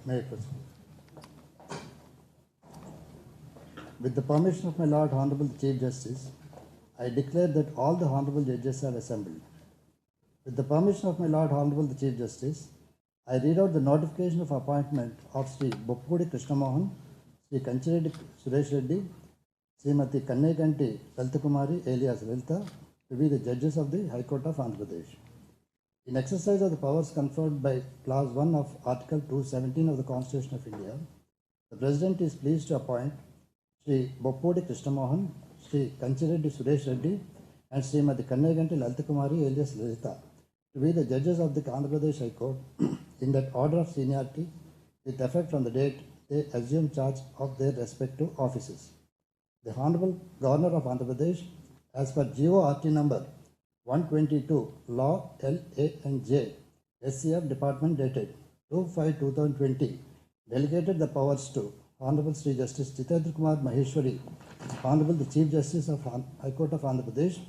May I proceed? With the permission of my Lord Honorable the Chief Justice, I declare that all the Honorable Judges have assembled. With the permission of my Lord Honorable the Chief Justice, I read out the notification of appointment of Sri Boppudi Krishnamohan, Sri Kanchireddy Suresh Reddy, Srimati Kanneganti Lalitakumari alias Lalita to be the judges of the High Court of Andhra Pradesh. In exercise of the powers conferred by Clause 1 of Article 217 of the Constitution of India, the President is pleased to appoint Sri Boppudi Krishnamohan, Sri Kanchireddy Suresh Reddy, and Srimati Kanneganti Lalitakumari alias Lalita to be the judges of the Andhra Pradesh High Court in that order of seniority with effect from the date they assume charge of their respective offices. The Honorable Governor of Andhra Pradesh, as per GORT number 122, Law L.A.N.J. SCF Department dated 2/5/2020, delegated the powers to Honorable Sri Justice Jitendra Kumar Maheshwari, Honorable the Chief Justice of High Court of Andhra Pradesh,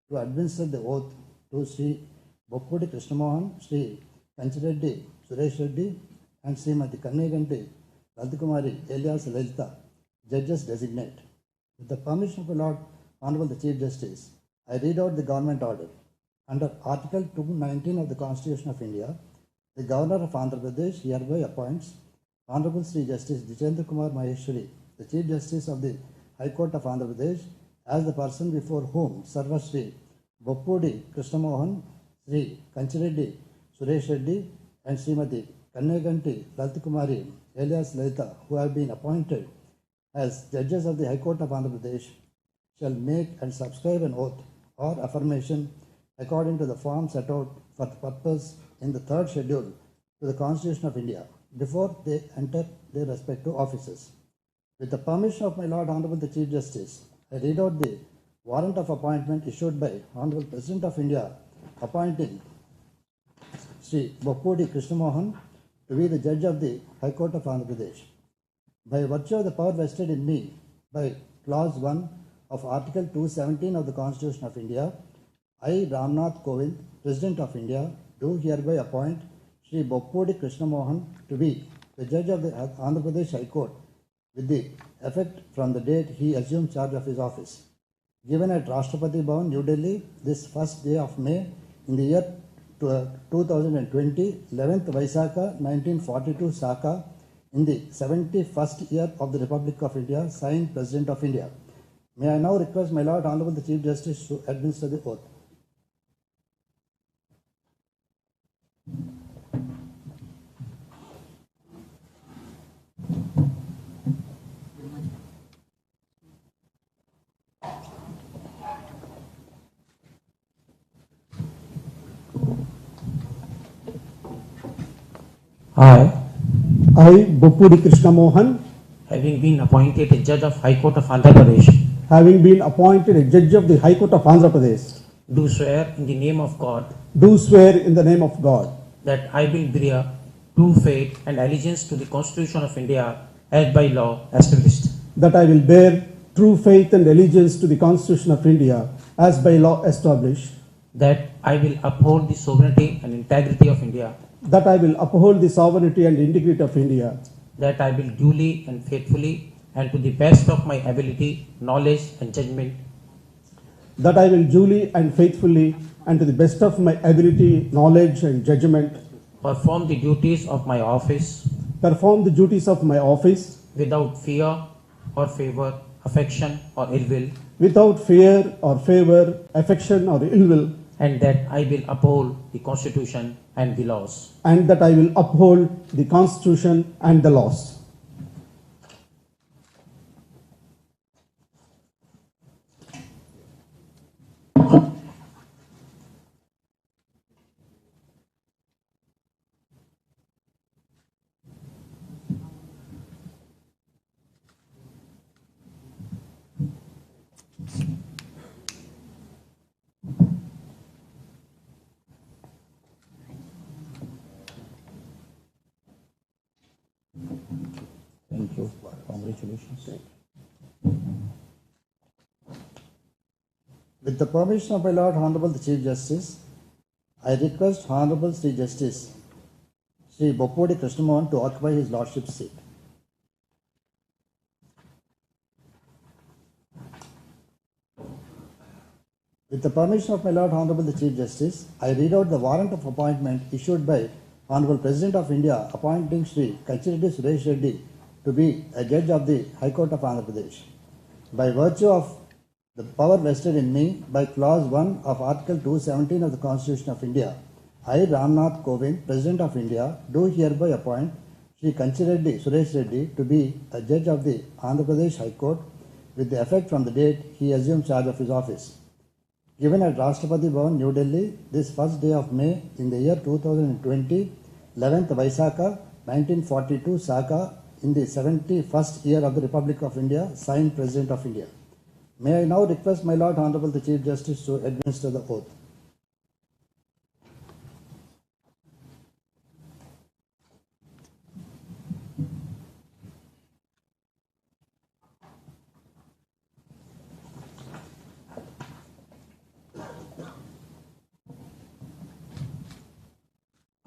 to administer the oath to Sri Boppudi Krishnamohan, Sri Kanchireddy Suresh Reddy, and Srimati Kanneganti Lalitakumari alias Lalita, judges designate. With the permission of the Lord Honorable the Chief Justice, I read out the government order. Under Article 219 of the Constitution of India, the Governor of Andhra Pradesh hereby appoints Honorable Sri Justice Jitendra Kumar Maheshwari, the Chief Justice of the High Court of Andhra Pradesh, as the person before whom Sarva Sri Boppudi Krishnamohan, Sri Kanchireddy Suresh Reddy, and Srimati Kanneganti Lalitakumari alias Lalita, who have been appointed as judges of the High Court of Andhra Pradesh, shall make and subscribe an oath or affirmation according to the form set out for the purpose in the third schedule to the Constitution of India before they enter their respective offices. With the permission of my Lord Honorable the Chief Justice, I read out the warrant of appointment issued by Honorable President of India appointing Sri Boppudi Krishnamohan to be the judge of the High Court of Andhra Pradesh. By virtue of the power vested in me by Clause 1 of Article 217 of the Constitution of India, I, Ramnath Kovind, President of India, do hereby appoint Sri Boppudi Krishnamohan to be the judge of the Andhra Pradesh High Court with the effect from the date he assumed charge of his office. Given at Rashtrapati Bhavan, New Delhi, this first day of May in the year 2020, 11th Vaisakha 1942 Saka, in the 71st year of the Republic of India, signed President of India. May I now request my Lord Honorable the Chief Justice to administer the oath. I, Boppudi Krishnamohan, having been appointed a judge of High Court of Andhra Pradesh, having been appointed a judge of the High Court of Andhra Pradesh, do swear in the name of God do swear in the name of God that I will bear true faith and allegiance to the Constitution of India as by law established, that I will bear true faith and allegiance to the Constitution of India as by law established, that I will uphold the sovereignty and integrity of India, that I will uphold the sovereignty and integrity of India, that I will duly and faithfully and to the best of my ability, knowledge and judgment that I will duly and faithfully and to the best of my ability, knowledge and judgment perform the duties of my office perform the duties of my office without fear or favor, affection or ill will, without fear or favor, affection or ill will, and that I will uphold the Constitution and the laws. and that I will uphold the Constitution and the laws. Thank you. Congratulations. With the permission of my Lord Honorable the Chief Justice, I request Honorable Sri Justice Sri Boppodi Krishnamohan to occupy his lordship's seat. With the permission of my Lord Honorable the Chief Justice, I read out the warrant of appointment issued by Honorable President of India appointing Sri Kachireddy Suresh Reddy to be a judge of the High Court of Andhra Pradesh. By virtue of the power vested in me by Clause 1 of Article 217 of the Constitution of India, I, Ramnath Kovind, President of India, do hereby appoint Sri Kachireddy Suresh Reddy to be a judge of the Andhra Pradesh High Court with the effect from the date he assumed charge of his office. Given at Rashtrapati Bhavan, New Delhi, this first day of May in the year 2020, 11th Vaisakha, 1942 Saka, in the 71st year of the Republic of India, signed President of India. May I now request my Lord Honorable the Chief Justice to administer the oath.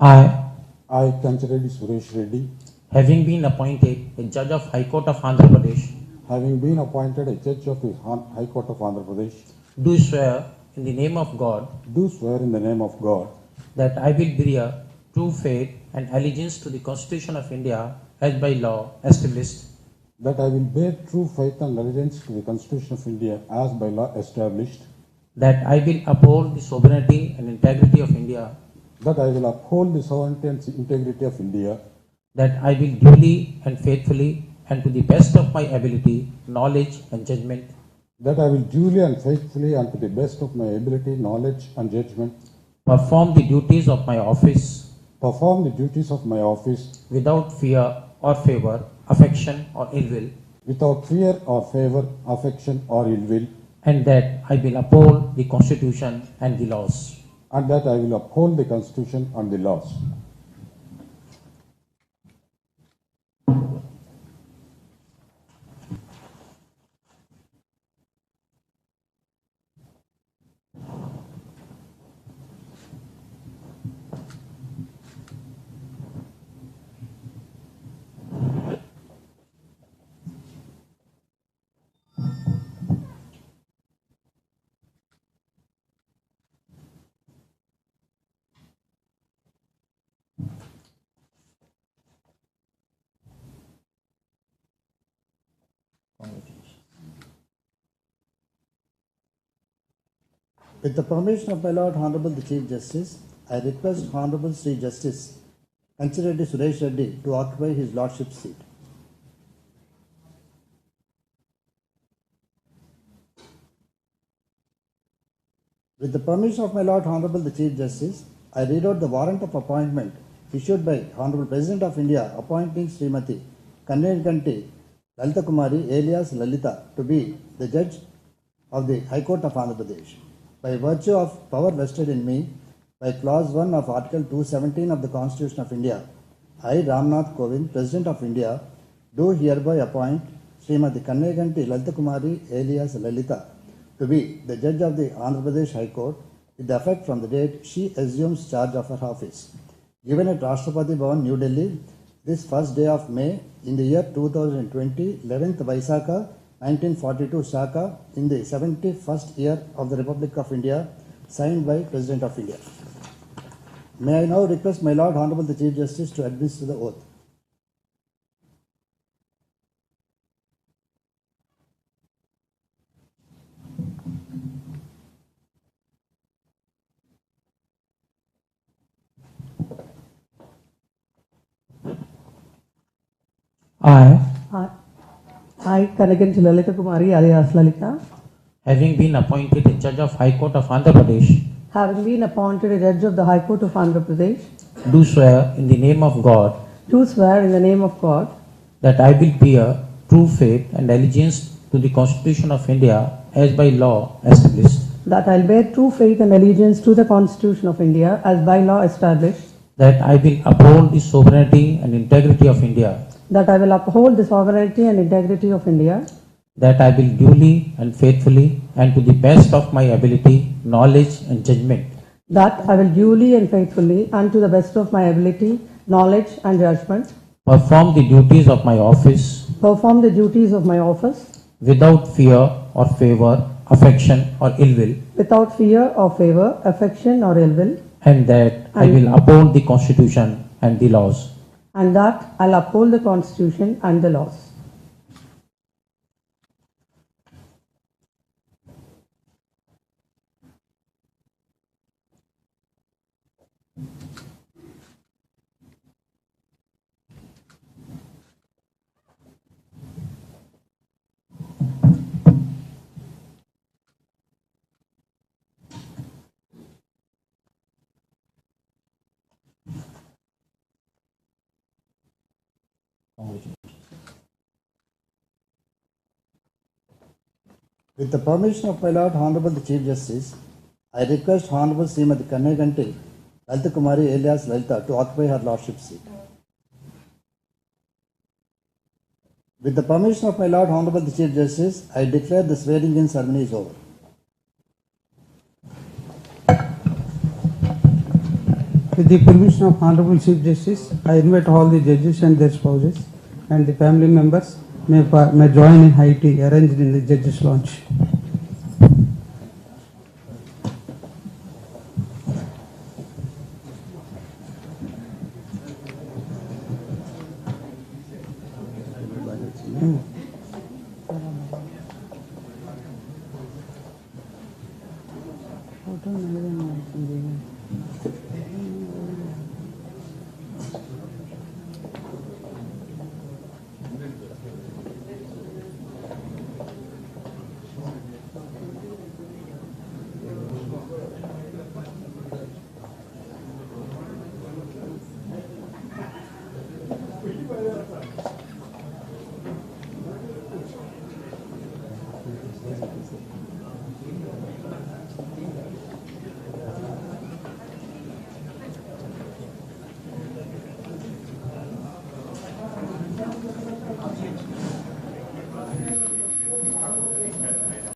I, Kachireddy Suresh Reddy, having been appointed a judge of High Court of Andhra Pradesh, having been appointed a judge of the High Court of Andhra Pradesh, do swear in the name of God do swear in the name of God that I will bear true faith and allegiance to the Constitution of India as by law established, that I will bear true faith and allegiance to the Constitution of India as by law established, that I will uphold the sovereignty and integrity of India, that I will uphold the sovereignty and integrity of India, that I will duly and faithfully and to the best of my ability, knowledge and judgment that I will duly and faithfully and to the best of my ability, knowledge and judgment perform the duties of my office perform the duties of my office without fear or favor, affection or ill will, without fear or favor, affection or ill will, and that I will uphold the Constitution and the laws. and that I will uphold the Constitution and the laws. With the permission of my Lord Honorable the Chief Justice, I request Honorable Sri Justice Kachireddy Suresh Reddy to occupy his lordship's seat. With the permission of my Lord Honorable the Chief Justice, I read out the warrant of appointment issued by Honorable President of India appointing Srimati Kanneganti Lalita Kumari alias Lalita to be the judge of the High Court of Andhra Pradesh. By virtue of power vested in me by Clause 1 of Article 217 of the Constitution of India, I, Ramnath Kovind, President of India, do hereby appoint Srimati Kanneganti Lalita Kumari alias Lalita to be the judge of the Andhra Pradesh High Court with effect from the date she assumes charge of her office. Given at Rashtrapati Bhavan, New Delhi, this first day of May in the year 2020, 11th Vaisakha, 1942 Saka, in the 71st year of the Republic of India, signed by President of India. May I now request my Lord Honorable the Chief Justice to administer the oath. I, Kanneganti Lalita Kumari alias Lalita, Having been appointed a judge of High Court of Andhra Pradesh, having been appointed a judge of the High Court of Andhra Pradesh, do swear in the name of God do swear in the name of God that I will bear true faith and allegiance to the Constitution of India as by law established, that I'll bear true faith and allegiance to the Constitution of India as by law established, that I will uphold the sovereignty and integrity of India, that I will uphold the sovereignty and integrity of India, that I will duly and faithfully and to the best of my ability, knowledge and judgment that I will duly and faithfully and to the best of my ability, knowledge and judgment, perform the duties of my office perform the duties of my office without fear or favor, affection or ill will, without fear or favor, affection or ill will, and that I will uphold the Constitution and the laws. and that I'll uphold the Constitution and the laws. With the permission of my Lord Honorable the Chief Justice, I request Honorable Srimati Kannaganti Lalita Kumari alias Lalita to occupy her Lordship's seat. With the permission of my Lord Honorable the Chief Justice, I declare the swearing-in ceremony is over. With the permission of Honorable Chief Justice, I invite all the judges and their spouses and the family members may join in high tea arranged in the judges' lounge.